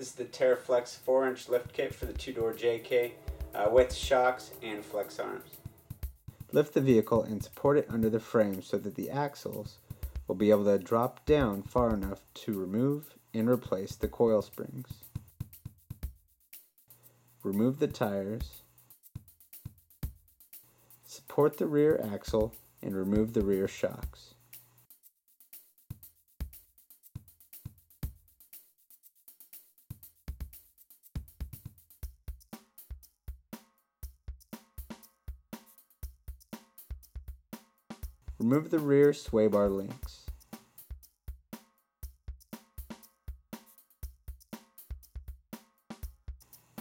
This is the TeraFlex 4-inch lift kit for the two-door JK with shocks and FlexArms. Lift the vehicle and support it under the frame so that the axles will be able to drop down far enough to remove and replace the coil springs. Remove the tires. Support the rear axle and remove the rear shocks. Remove the rear sway bar links.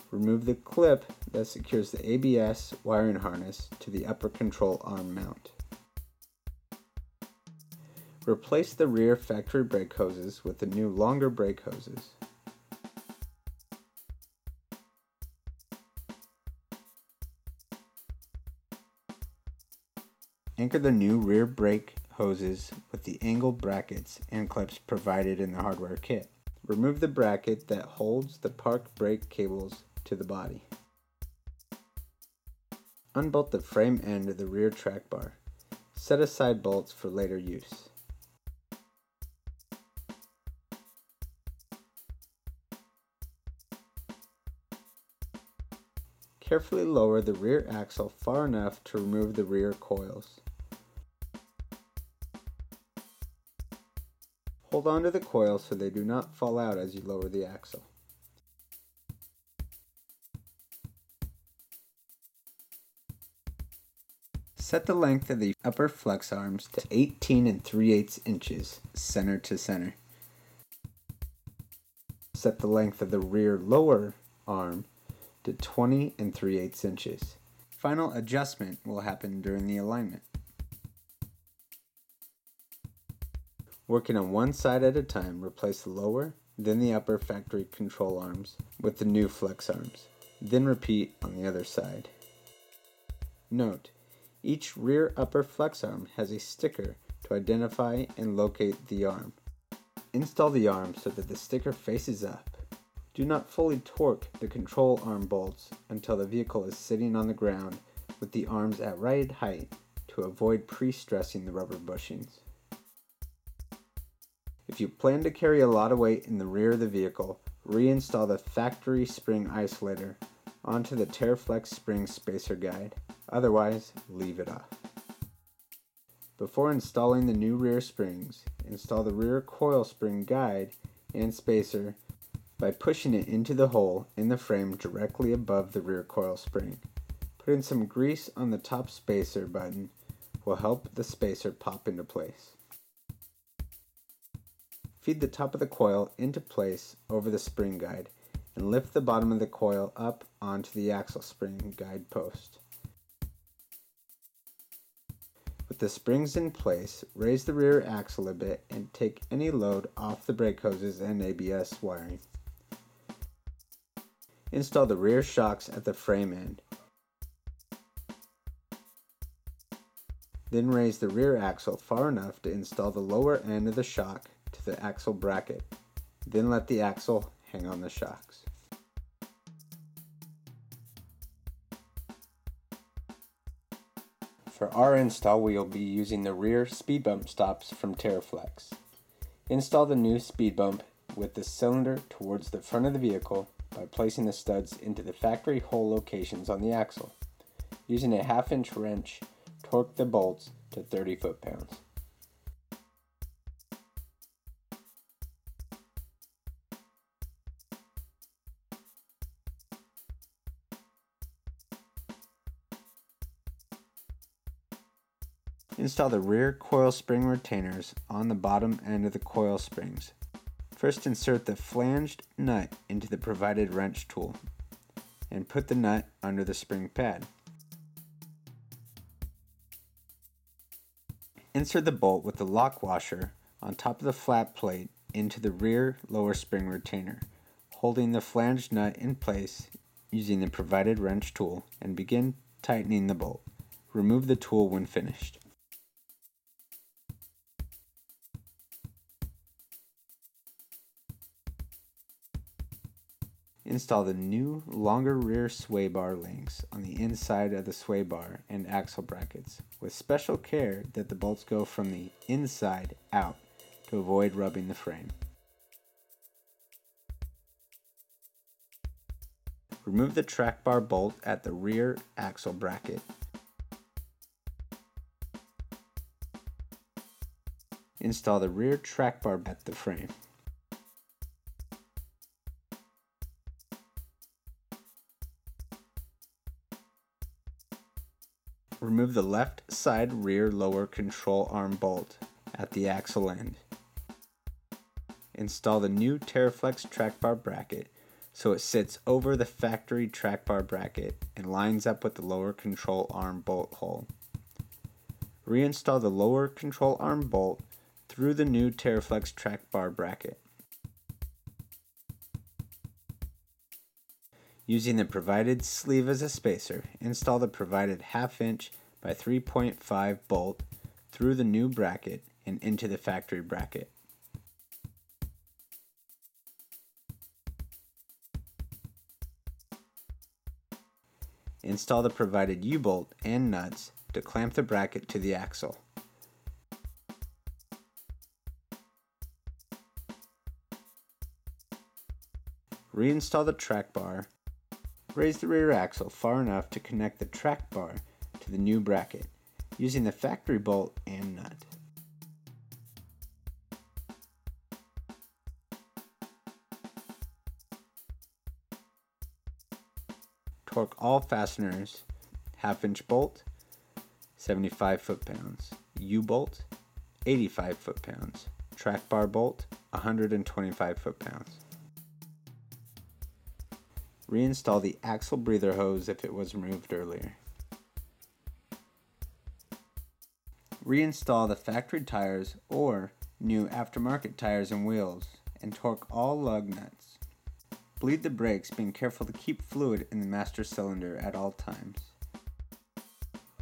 Remove the clip that secures the ABS wiring harness to the upper control arm mount. Replace the rear factory brake hoses with the new longer brake hoses. Anchor the new rear brake hoses with the angle brackets and clips provided in the hardware kit. Remove the bracket that holds the park brake cables to the body. Unbolt the frame end of the rear track bar. Set aside bolts for later use. Carefully lower the rear axle far enough to remove the rear coils. Hold on to the coils so they do not fall out as you lower the axle. Set the length of the upper flex arms to 18 3/8 inches, center to center. Set the length of the rear lower arm to 20 3/8 inches. Final adjustment will happen during the alignment. Working on one side at a time, replace the lower, then the upper factory control arms with the new flex arms. Then repeat on the other side. Note, each rear upper flex arm has a sticker to identify and locate the arm. Install the arm so that the sticker faces up. Do not fully torque the control arm bolts until the vehicle is sitting on the ground with the arms at right height to avoid pre-stressing the rubber bushings. If you plan to carry a lot of weight in the rear of the vehicle, reinstall the factory spring isolator onto the TeraFlex spring spacer guide. Otherwise, leave it off. Before installing the new rear springs, install the rear coil spring guide and spacer by pushing it into the hole in the frame directly above the rear coil spring. Putting some grease on the top spacer button will help the spacer pop into place. Feed the top of the coil into place over the spring guide and lift the bottom of the coil up onto the axle spring guide post. With the springs in place, raise the rear axle a bit and take any load off the brake hoses and ABS wiring. Install the rear shocks at the frame end. Then raise the rear axle far enough to install the lower end of the shock to the axle bracket. Then let the axle hang on the shocks. For our install, we will be using the rear speed bump stops from TeraFlex. Install the new speed bump with the cylinder towards the front of the vehicle by placing the studs into the factory hole locations on the axle. Using a 1/2-inch wrench, torque the bolts to 30 foot-pounds. Install the rear coil spring retainers on the bottom end of the coil springs. First, insert the flanged nut into the provided wrench tool and put the nut under the spring pad. Insert the bolt with the lock washer on top of the flat plate into the rear lower spring retainer, holding the flanged nut in place using the provided wrench tool, and begin tightening the bolt. Remove the tool when finished. Install the new longer rear sway bar links on the inside of the sway bar and axle brackets, with special care that the bolts go from the inside out to avoid rubbing the frame. Remove the track bar bolt at the rear axle bracket. Install the rear track bar at the frame. Remove the left side rear lower control arm bolt at the axle end. Install the new TeraFlex track bar bracket so it sits over the factory track bar bracket and lines up with the lower control arm bolt hole. Reinstall the lower control arm bolt through the new TeraFlex track bar bracket. Using the provided sleeve as a spacer, install the provided 1/2 inch by 3.5 bolt through the new bracket and into the factory bracket. Install the provided U-bolt and nuts to clamp the bracket to the axle. Reinstall the track bar. Raise the rear axle far enough to connect the track bar to the new bracket, using the factory bolt and nut. Torque all fasteners, 1/2 inch bolt, 75 foot-pounds, U-bolt, 85 foot-pounds, track bar bolt, 125 foot-pounds. Reinstall the axle breather hose if it was removed earlier. Reinstall the factory tires or new aftermarket tires and wheels and torque all lug nuts. Bleed the brakes, being careful to keep fluid in the master cylinder at all times.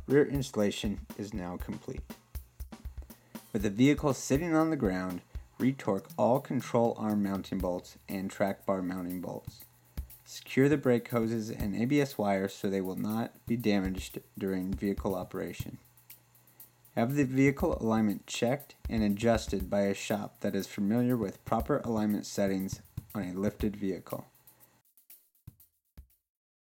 Rear installation is now complete. With the vehicle sitting on the ground, retorque all control arm mounting bolts and track bar mounting bolts. Secure the brake hoses and ABS wires so they will not be damaged during vehicle operation. Have the vehicle alignment checked and adjusted by a shop that is familiar with proper alignment settings on a lifted vehicle.